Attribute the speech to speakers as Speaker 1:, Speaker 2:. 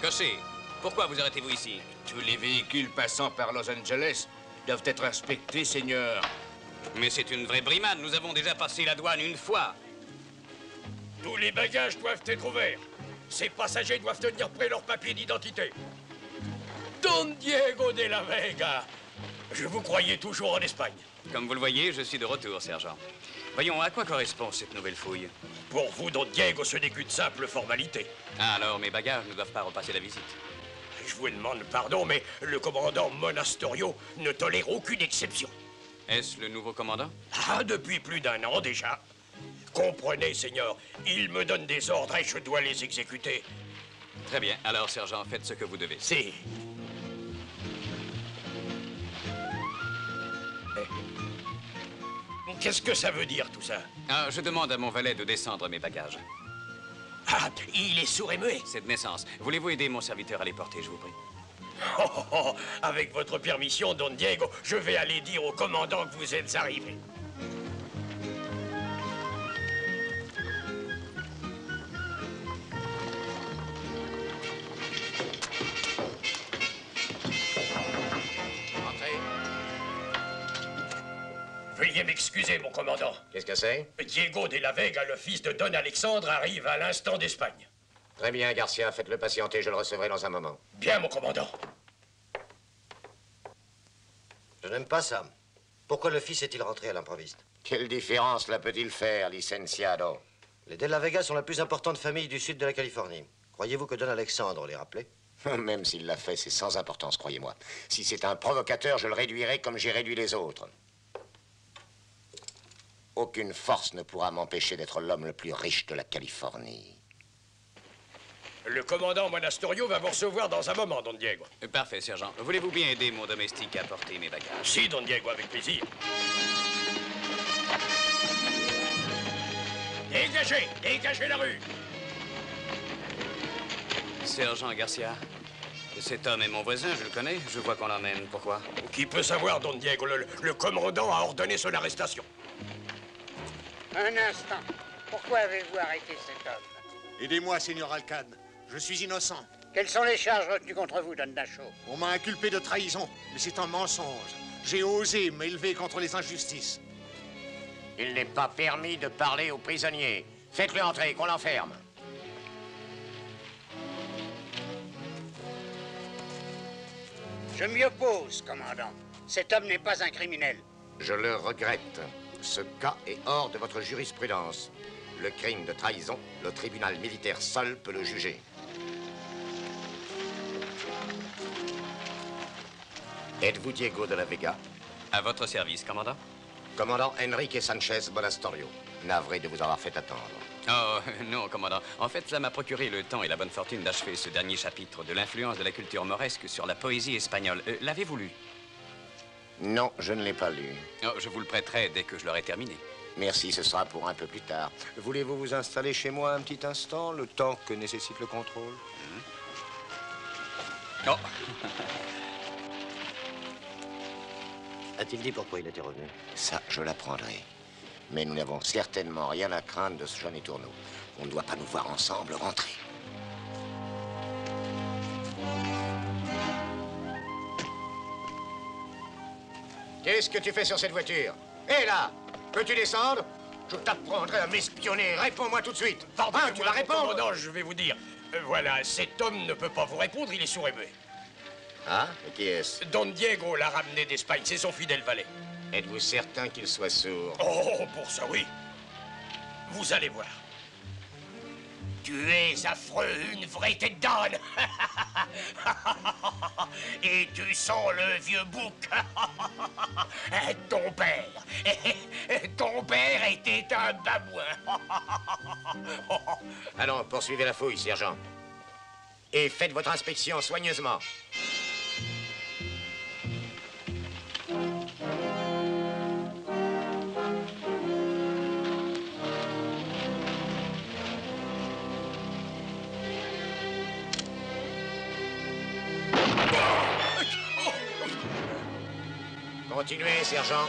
Speaker 1: cocher. Pourquoi vous arrêtez-vous ici?
Speaker 2: Tous les véhicules passant par Los Angeles doivent être inspectés, Seigneur.
Speaker 1: Mais c'est une vraie brimade. Nous avons déjà passé la douane une fois.
Speaker 3: Tous les bagages doivent être ouverts. Ces passagers doivent tenir prêts leurs papiers d'identité. Don Diego de la Vega. Je vous croyais toujours en Espagne.
Speaker 1: Comme vous le voyez, je suis de retour, sergent. Voyons, à quoi correspond cette nouvelle fouille?
Speaker 3: Pour vous, Don Diego, ce n'est qu'une simple formalité.
Speaker 1: Ah, alors mes bagages ne doivent pas repasser la visite.
Speaker 3: Je vous demande pardon, mais le commandant Monastorio ne tolère aucune exception.
Speaker 1: Est-ce le nouveau commandant?
Speaker 3: Ah, depuis plus d'un an déjà. Comprenez, Seigneur, il me donne des ordres et je dois les exécuter.
Speaker 1: Très bien. Alors, sergent, faites ce que vous devez.
Speaker 3: Si. Qu'est-ce que ça veut dire, tout ça?
Speaker 1: Ah, je demande à mon valet de descendre mes bagages.
Speaker 3: Ah, il est sourd et muet.
Speaker 1: C'est de naissance. Voulez-vous aider mon serviteur à les porter, je vous prie?
Speaker 3: Oh, oh, oh. Avec votre permission, Don Diego, je vais aller dire au commandant que vous êtes arrivé.
Speaker 4: Entrez.
Speaker 3: Veuillez m'excuser, mon commandant.
Speaker 4: Qu'est-ce que c'est?
Speaker 3: Diego de la Vega, le fils de Don Alexandre, arrive à l'instant d'Espagne.
Speaker 4: Très bien, Garcia, faites-le patienter, je le recevrai dans un moment.
Speaker 3: Bien, mon commandant.
Speaker 5: Je n'aime pas ça. Pourquoi le fils est-il rentré à l'improviste?
Speaker 4: Quelle différence cela peut-il faire, licenciado?
Speaker 5: Les De la Vega sont la plus importante famille du sud de la Californie. Croyez-vous que Don Alexandre les rappelait?
Speaker 4: Même s'il l'a fait, c'est sans importance, croyez-moi. Si c'est un provocateur, je le réduirai comme j'ai réduit les autres. Aucune force ne pourra m'empêcher d'être l'homme le plus riche de la Californie.
Speaker 3: Le commandant Monastorio va vous recevoir dans un moment, Don Diego.
Speaker 1: Parfait, sergent. Voulez-vous bien aider mon domestique à porter mes bagages?
Speaker 3: Si, Don Diego, avec plaisir. Dégagez! Dégagez la rue!
Speaker 1: Sergent Garcia, cet homme est mon voisin, je le connais. Je vois qu'on l'emmène. Pourquoi?
Speaker 3: Qui peut savoir, Don Diego? Le commandant a ordonné son arrestation.
Speaker 6: Un instant. Pourquoi avez-vous arrêté cet homme?
Speaker 7: Aidez-moi, Seigneur Alcade. Je suis innocent.
Speaker 6: Quelles sont les charges retenues contre vous, Don Nacho?
Speaker 7: On m'a inculpé de trahison, mais c'est un mensonge. J'ai osé m'élever contre les injustices.
Speaker 4: Il n'est pas permis de parler aux prisonniers. Faites-le entrer, qu'on l'enferme.
Speaker 6: Je m'y oppose, commandant. Cet homme n'est pas un criminel.
Speaker 4: Je le regrette. Ce cas est hors de votre jurisprudence. Le crime de trahison, le tribunal militaire seul peut le juger. Êtes-vous Diego de la Vega?
Speaker 1: À votre service, commandant.
Speaker 4: Commandant Enrique Sanchez Monastorio. Navré de vous avoir fait attendre.
Speaker 1: Oh, non, commandant. En fait, ça m'a procuré le temps et la bonne fortune d'achever ce dernier chapitre de l'influence de la culture mauresque sur la poésie espagnole. L'avez-vous lu?
Speaker 4: Non, je ne l'ai pas lu.
Speaker 1: Oh, je vous le prêterai dès que je l'aurai terminé.
Speaker 4: Merci, ce sera pour un peu plus tard. Voulez-vous vous installer chez moi un petit instant, le temps que nécessite le contrôle?
Speaker 1: Oh.
Speaker 5: A-t-il dit pourquoi il était revenu?
Speaker 4: Ça, je l'apprendrai. Mais nous n'avons certainement rien à craindre de ce jeune étourneau. On ne doit pas nous voir ensemble rentrer. Qu'est-ce que tu fais sur cette voiture? Hé là! Peux-tu descendre? Je t'apprendrai à m'espionner. Réponds-moi tout de suite.
Speaker 3: Pardon,
Speaker 4: Tu vas répondre?
Speaker 3: Commandant, je vais vous dire. Voilà, cet homme ne peut pas vous répondre, il est sourd et muet.
Speaker 4: Ah? Et qui est-ce?
Speaker 3: Don Diego l'a ramené d'Espagne, c'est son fidèle valet.
Speaker 4: Êtes-vous certain qu'il soit sourd?
Speaker 3: Oh, pour ça, oui. Vous allez voir. Tu es affreux, une vraie tête d'âne. Et tu sens le vieux bouc. Ton père était un babouin.
Speaker 4: Allons, poursuivez la fouille, sergent. Et faites votre inspection soigneusement. Continuez, sergent.